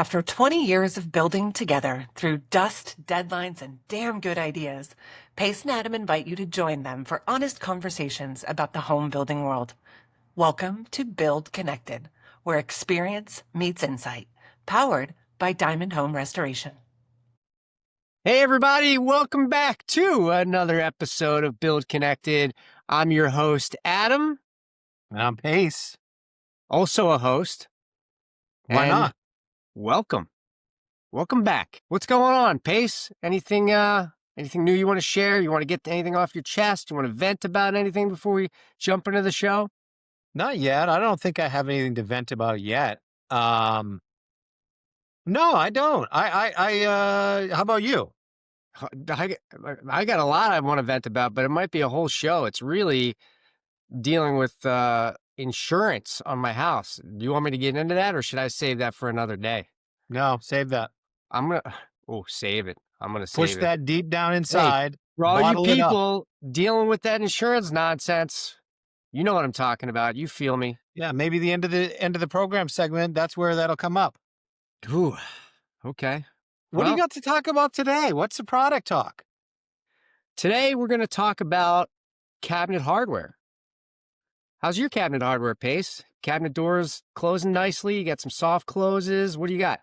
After 20 years of building together through dust, deadlines, and damn good ideas, Pace and Adam invite you to join them for honest conversations about the home building world. Welcome to Build Connected, where experience meets insight, powered by Diamond Home Restoration. Hey everybody, welcome back to another episode of Build Connected. I'm your host, Adam. And I'm Pace. Also a host. Why And not? welcome. Welcome back. What's going on, Pace? Anything new you want to share? You want to get anything off your chest? You want to vent about anything before we jump into the show? Not yet. I don't think I have anything to vent about yet. No, I don't. How about you? I got a lot I want to vent about, but it might be a whole show. It's really dealing with insurance on my house. Do you want me to get into that, or should I save that for another day? No, save that. Save it. I'm gonna Push save it. that deep down inside. Hey, for all you bottle it up. people dealing with that insurance nonsense, you know what I'm talking about. You feel me? Yeah, maybe the end of the program segment. That's where that'll come up. Ooh, okay. What do you got to talk about today? What's the product talk? Today we're going to talk about cabinet hardware. How's your cabinet hardware, Pace? Cabinet doors closing nicely? You got some soft closes? What do you got?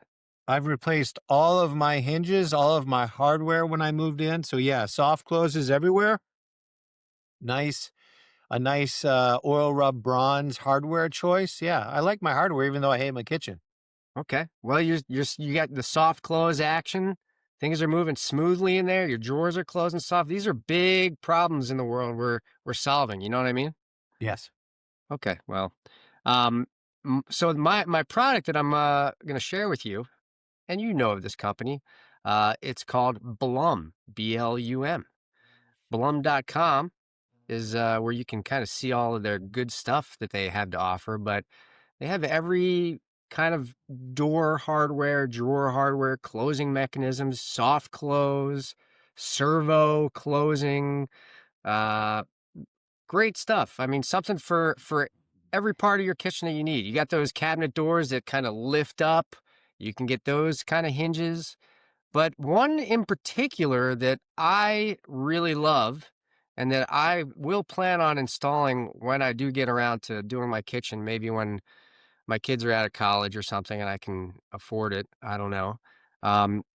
I've replaced all of my hinges, all of my hardware when I moved in. So yeah, soft closes everywhere. A nice oil rub bronze hardware choice. Yeah, I like my hardware even though I hate my kitchen. Okay. Well, you got the soft close action. Things are moving smoothly in there. Your drawers are closing soft. These are big problems in the world we're solving. You know what I mean? Yes. Okay. Well, so my product that I'm going to share with you, and you know of this company, it's called Blum, B-L-U-M. Blum.com is where you can kind of see all of their good stuff that they have to offer, but they have every kind of door hardware, drawer hardware, closing mechanisms, soft close, servo closing, great stuff. I mean, something for every part of your kitchen that you need. You got those cabinet doors that kind of lift up. You can get those kind of hinges. But one in particular that I really love and that I will plan on installing when I do get around to doing my kitchen, maybe when my kids are out of college or something and I can afford it, I don't know,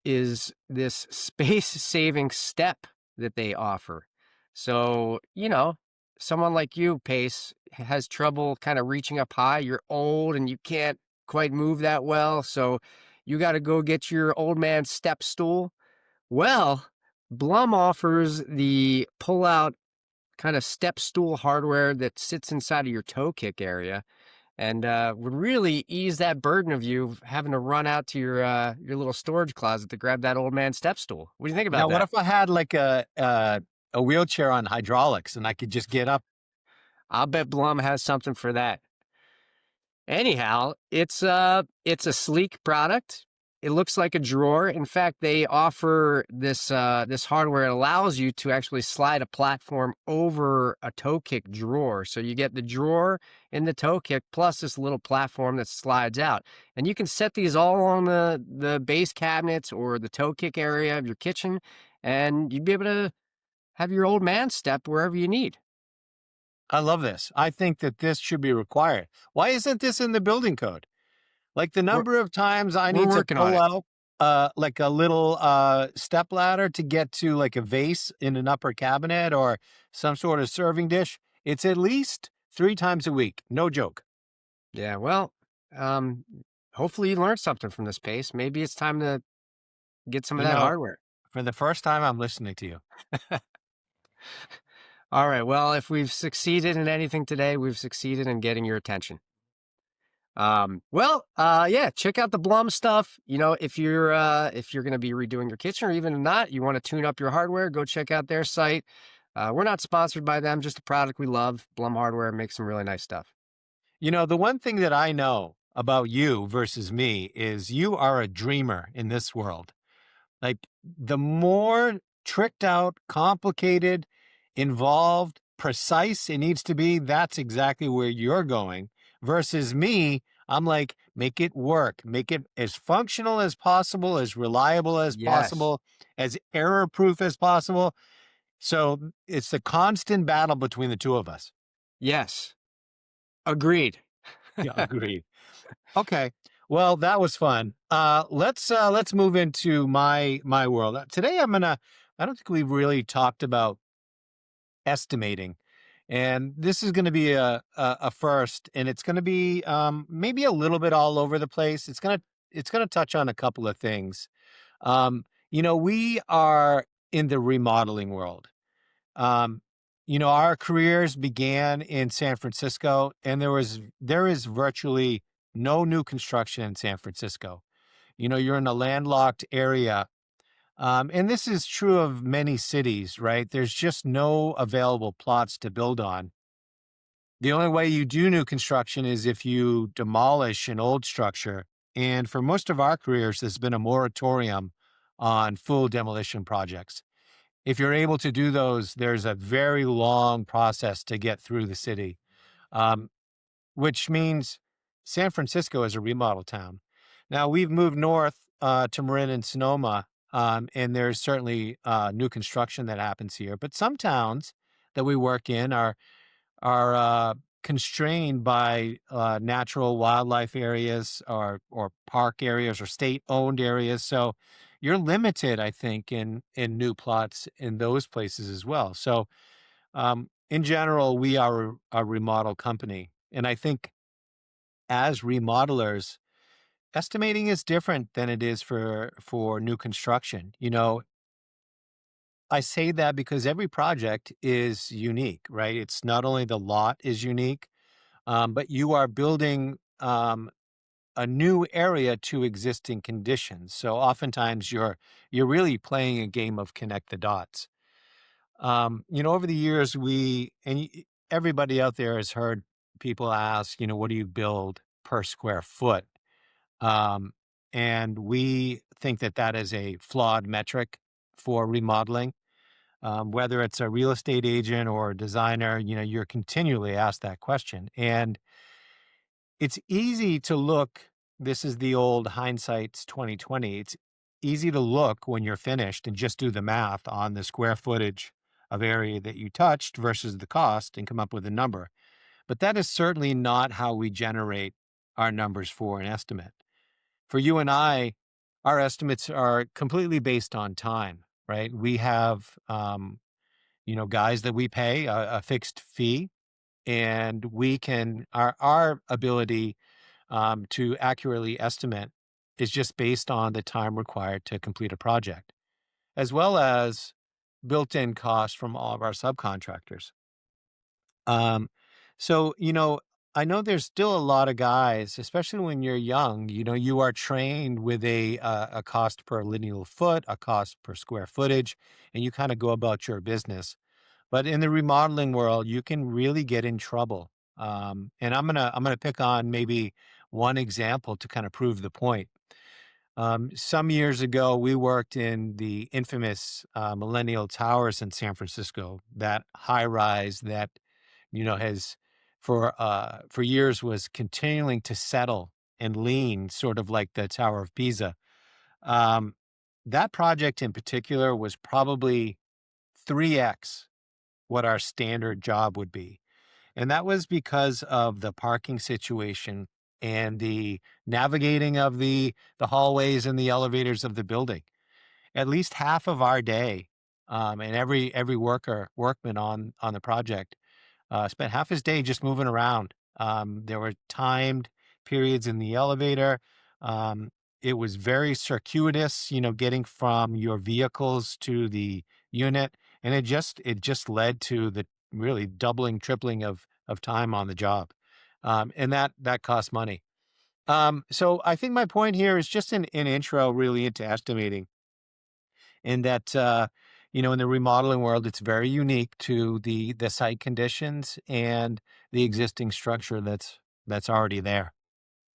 is this space-saving step that they offer. So, someone like you, Pace, has trouble kind of reaching up high. You're old and you can't quite move that well, so you got to go get your old man step stool. Well, Blum offers the pull-out kind of step stool hardware that sits inside of your toe kick area and would really ease that burden of you having to run out to your little storage closet to grab that old man step stool. What do you think about Now, that? what if I had like a wheelchair on hydraulics and I could just get up? I'll bet Blum has something for that. Anyhow, it's a sleek product. It looks like a drawer. In fact, they offer this hardware. It allows you to actually slide a platform over a toe kick drawer. So you get the drawer in the toe kick plus this little platform that slides out. And you can set these all on the base cabinets or the toe kick area of your kitchen, and you'd be able to have your old man step wherever you need. I love this. I think that this should be required. Why isn't this in the building code? Like the number of times I need to pull out like a little step ladder to get to like a vase in an upper cabinet or some sort of serving dish. It's at least 3 times a week. No joke. Yeah, well, hopefully you learned something from this, Pace. Maybe it's time to get some of that hardware. For the first time, I'm listening to you. All right. Well, if we've succeeded in anything today, we've succeeded in getting your attention. Yeah, check out the Blum stuff. If you're going to be redoing your kitchen or even not, you want to tune up your hardware, go check out their site. We're not sponsored by them, just a product we love. Blum Hardware makes some really nice stuff. The one thing that I know about you versus me is you are a dreamer in this world. Like the more tricked out, complicated, involved, precise it needs to be, that's exactly where you're going. Versus me, I'm like, make it work, make it as functional as possible, as reliable as Yes. possible, as error proof as possible. So it's the constant battle between the two of us. Yes. Agreed. Yeah, agreed. Okay. Well, that was fun. Let's move into my world. Today I don't think we've really talked about estimating. And this is going to be a first, and it's going to be maybe a little bit all over the place. It's going to touch on a couple of things. We are in the remodeling world. Um, our careers began in San Francisco, and there is virtually no new construction in San Francisco. You're in a landlocked area, and this is true of many cities, right? There's just no available plots to build on. The only way you do new construction is if you demolish an old structure. And for most of our careers, there's been a moratorium on full demolition projects. If you're able to do those, there's a very long process to get through the city, um, which means San Francisco is a remodel town. Now, we've moved north to Marin and Sonoma, and there's certainly new construction that happens here. But some towns that we work in are constrained by natural wildlife areas or park areas or state-owned areas. So you're limited, I think, in new plots in those places as well. So in general, we are a remodel company, and I think as remodelers, estimating is different than it is for new construction. I say that because every project is unique, right? It's not only the lot is unique, but you are building a new area to existing conditions. So oftentimes you're really playing a game of connect the dots. Over the years, everybody out there has heard people ask, what do you build per square foot? Um, and we think that that is a flawed metric for remodeling. Whether it's a real estate agent or a designer, you're continually asked that question. And it's easy to look, this is the old hindsight's 2020. It's easy to look when you're finished and just do the math on the square footage of area that you touched versus the cost and come up with a number. But that is certainly not how we generate our numbers for an estimate. For you and I, our estimates are completely based on time, right? We have, guys that we pay a fixed fee, and our ability to accurately estimate is just based on the time required to complete a project, as well as built-in costs from all of our subcontractors. Um, so, I know there's still a lot of guys, especially when you're young, you are trained with a cost per lineal foot, a cost per square footage, and you kind of go about your business. But in the remodeling world, you can really get in trouble. And I'm gonna pick on maybe one example to kind of prove the point. Some years ago, we worked in the infamous Millennial Towers in San Francisco, that high rise that has for years was continuing to settle and lean, sort of like the Tower of Pisa. Um, that project in particular was probably 3x what our standard job would be. And that was because of the parking situation and the navigating of the hallways and the elevators of the building. At least half of our day, and every workman on the project spent half his day just moving around. There were timed periods in the elevator. Um, it was very circuitous, getting from your vehicles to the unit, and it just led to the really doubling, tripling of time on the job, and that costs money. So I think my point here is just an intro, really, into estimating, and that in the remodeling world, it's very unique to the site conditions and the existing structure that's already there.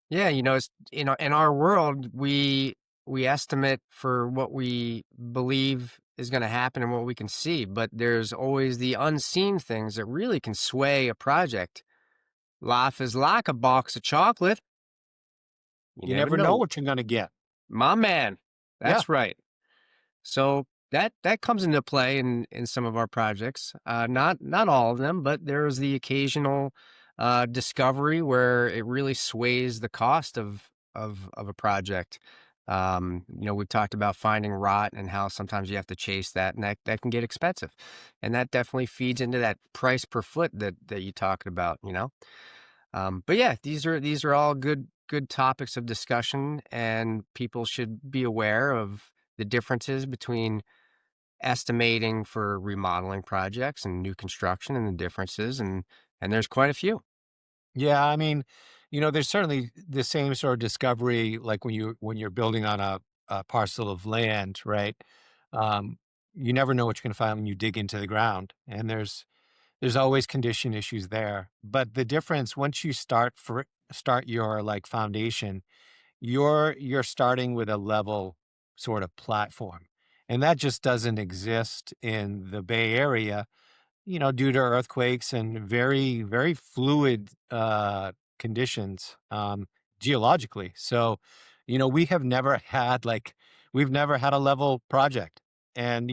Yeah, it's, in our world, we estimate for what we believe is going to happen and what we can see, but there's always the unseen things that really can sway a project. Life is like a box of chocolate. You You never never know know. what you're gonna get. My man. Yeah. That's right. So that comes into play in some of our projects. Not all of them, but there's the occasional discovery where it really sways the cost of a project. We've talked about finding rot and how sometimes you have to chase that, and that can get expensive, and that definitely feeds into that price per foot that you talked about. But yeah, these are all good topics of discussion, and people should be aware of the differences between estimating for remodeling projects and new construction and the differences, and there's quite a few. Yeah, I mean, there's certainly the same sort of discovery like when you're building on a parcel of land, right? Um, you never know what you're gonna find when you dig into the ground, and there's always condition issues there. But the difference once you start your like foundation, you're starting with a level sort of platform. And that just doesn't exist in the Bay Area, due to earthquakes and very, very fluid conditions geologically. So, we have never had we've never had a level project. And,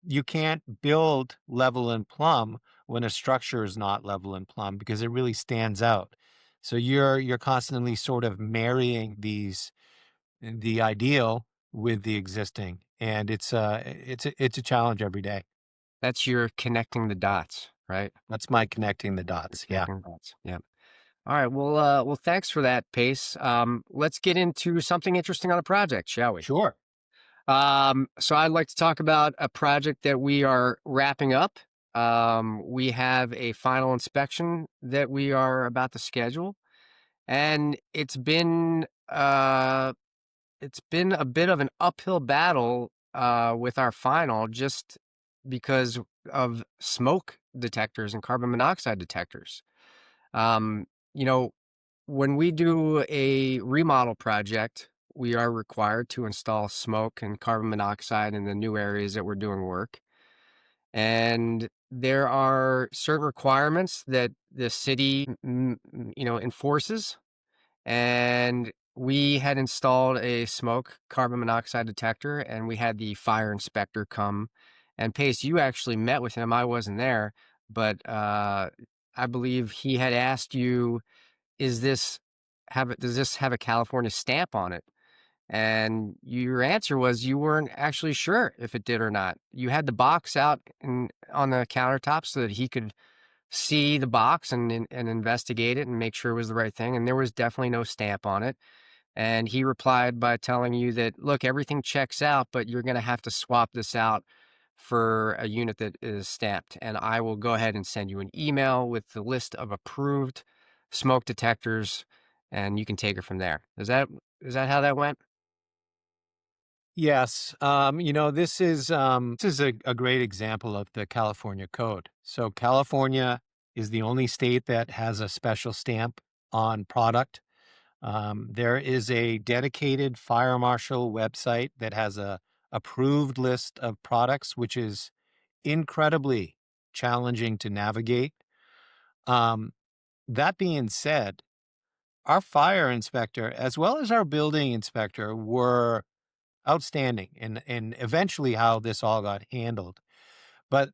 you can't build level and plumb when a structure is not level and plumb because it really stands out. So you're constantly sort of marrying the ideal with the existing, and it's a challenge every day. That's your connecting the dots, right? That's my connecting the dots. Yeah, Connecting the dots. Yeah. All right. Well, thanks for that, Pace. Let's get into something interesting on a project, shall we? sure. So I'd like to talk about a project that we are wrapping up. We have a final inspection that we are about to schedule, and it's been a bit of an uphill battle with our final just because of smoke detectors and carbon monoxide detectors. Um, you know, when we do a remodel project, we are required to install smoke and carbon monoxide in the new areas that we're doing work. And there are certain requirements that the city, enforces, and we had installed a smoke carbon monoxide detector, and we had the fire inspector come. And Pace, you actually met with him. I wasn't there, but I believe he had asked you, "Is this does this have a California stamp on it?" And your answer was you weren't actually sure if it did or not. You had the box out on the countertop so that he could see the box and investigate it and make sure it was the right thing. And there was definitely no stamp on it. And he replied by telling you that, look, everything checks out, but you're going to have to swap this out for a unit that is stamped. And I will go ahead and send you an email with the list of approved smoke detectors, and you can take it from there. Is that how that went? Yes. This is a great example of the California code. So California is the only state that has a special stamp on product. There is a dedicated fire marshal website that has a approved list of products, which is incredibly challenging to navigate. Um, that being said, our fire inspector, as well as our building inspector, were outstanding and eventually how this all got handled. But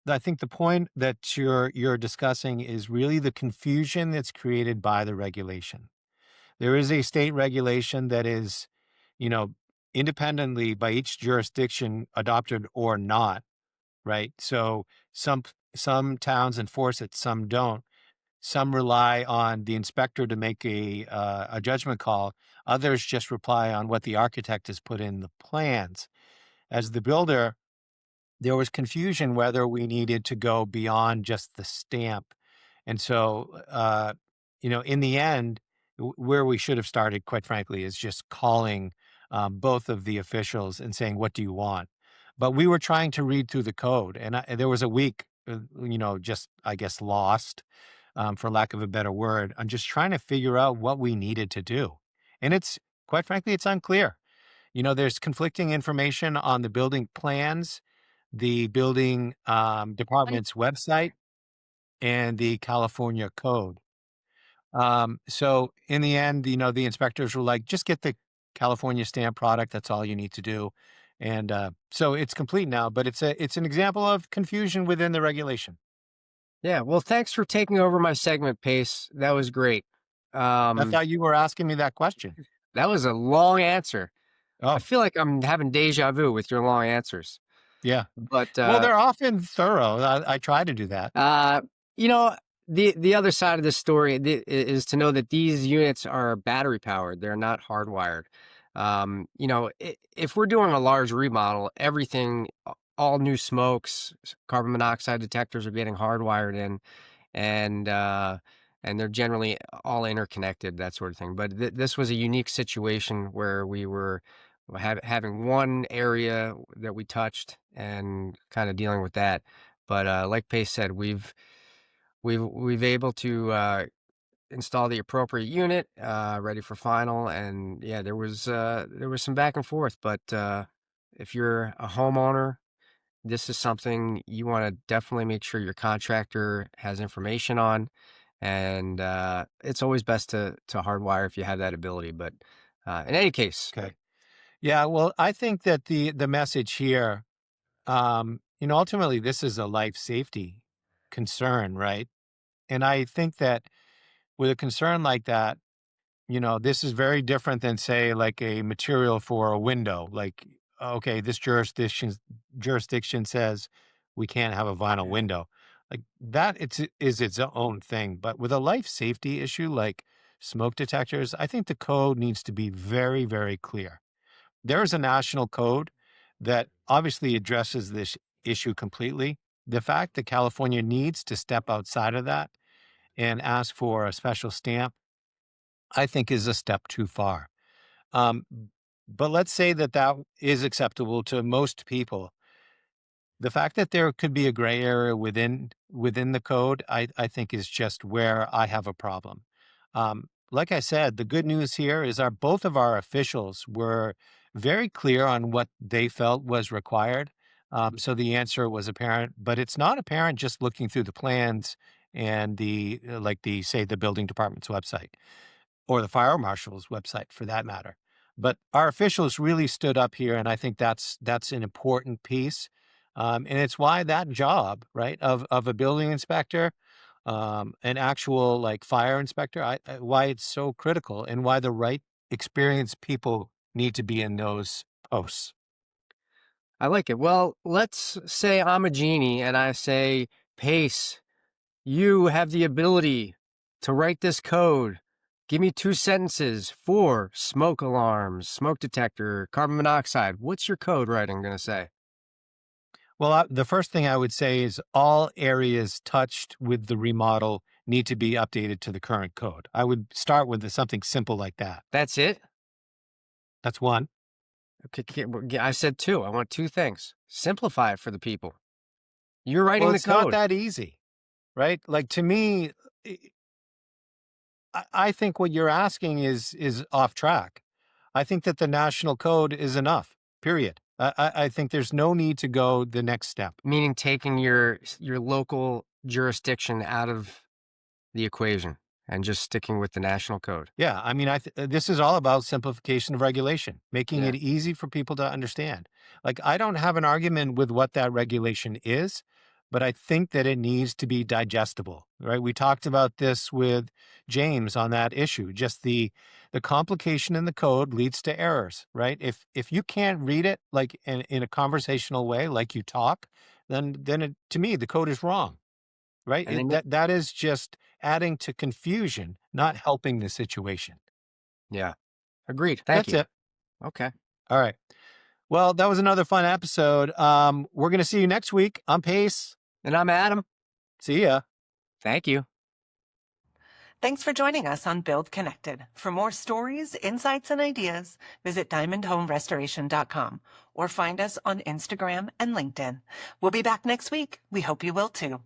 I think the point that you're discussing is really the confusion that's created by the regulation. There is a state regulation that is, you know, independently by each jurisdiction adopted or not, right? So some some towns enforce it, some don't. Some rely on the inspector to make a judgment call. Others just rely on what the architect has put in the plans. As the builder, there was confusion whether we needed to go beyond just the stamp. And so, in the end, where we should have started, quite frankly, is just calling both of the officials and saying, "What do you want?" But we were trying to read through the code, and there was a week, just I guess lost, for lack of a better word, on just trying to figure out what we needed to do. And it's quite frankly, it's unclear. There's conflicting information on the building plans, the building department's website, and the California code. So in the end, the inspectors were like, just get the California stamp product. That's all you need to do. And so it's complete now, but it's an example of confusion within the regulation. Yeah. Well, thanks for taking over my segment, Pace. That was great. I Um, thought you were asking me that question. that was a long answer. I Oh, feel like I'm having deja vu with your long answers. yeah. But Well, they're often thorough. I try to do that. uh, you know, the other side of this story is to know that these units are battery powered. They're not hardwired. If we're doing a large remodel, everything, all new smokes, carbon monoxide detectors are getting hardwired in, and uh, and they're generally all interconnected, that sort of thing. But this was a unique situation where we were having one area that we touched and kind of dealing with that. But like Pace said, we've able to install the appropriate unit, ready for final, and yeah, there was some back and forth. But if you're a homeowner, this is something you want to definitely make sure your contractor has information on, and it's always best to hardwire if you have that ability. But in any case, Okay. Yeah. Well, I think that the message here, ultimately, this is a life safety concern, right? And I think that with a concern like that, this is very different than, say, like a material for a window. Like, okay, this jurisdiction says we can't have a vinyl window. Like that, is its own thing. But with a life safety issue like smoke detectors, I think the code needs to be very, very clear. There is a national code that obviously addresses this issue completely. The fact that California needs to step outside of that and ask for a special stamp, I think is a step too far. Um, but let's say that that is acceptable to most people. The fact that there could be a gray area within the code, I think is just where I have a problem. Like I said, the good news here is both of our officials were very clear on what they felt was required. So the answer was apparent, but it's not apparent just looking through the plans and the building department's website or the fire marshal's website for that matter. But our officials really stood up here, and I think that's an important piece. And it's why that job, right, of a building inspector, an actual like fire inspector, why it's so critical, and why the right experienced people need to be in those posts. I like it. Well, let's say I'm a genie and I say, Pace, you have the ability to write this code. Give me 2 sentences for smoke alarms, smoke detector, carbon monoxide. What's your code writing going to say? Well, the first thing I would say is all areas touched with the remodel need to be updated to the current code. I would start with something simple like that. That's it? That's one. Okay, I said two. I want 2 things. Simplify it for the people. You're Well, writing the it's not code. that easy, right? Like to me, I think what you're asking is off track. I think that the national code is enough. Period. I think there's no need to go the next step. Meaning taking your local jurisdiction out of the equation and just sticking with the national code. Yeah, I mean, this is all about simplification of regulation, making Yeah. it easy for people to understand. Like, I don't have an argument with what that regulation is, but I think that it needs to be digestible, right? We talked about this with James on that issue. Just the complication in the code leads to errors, right? If you can't read it like in a conversational way, like you talk, then to me the code is wrong, right? And then That is just adding to confusion, not helping the situation. yeah. Agreed. Thank That's you. it. Okay. All right. Well, that was another fun episode. We're going to see you next week. I'm Pace. And I'm Adam. See ya. Thank you. Thanks for joining us on Build Connected. For more stories, insights, and ideas, visit diamondhomerestoration.com or find us on Instagram and LinkedIn. We'll be back next week. We hope you will too.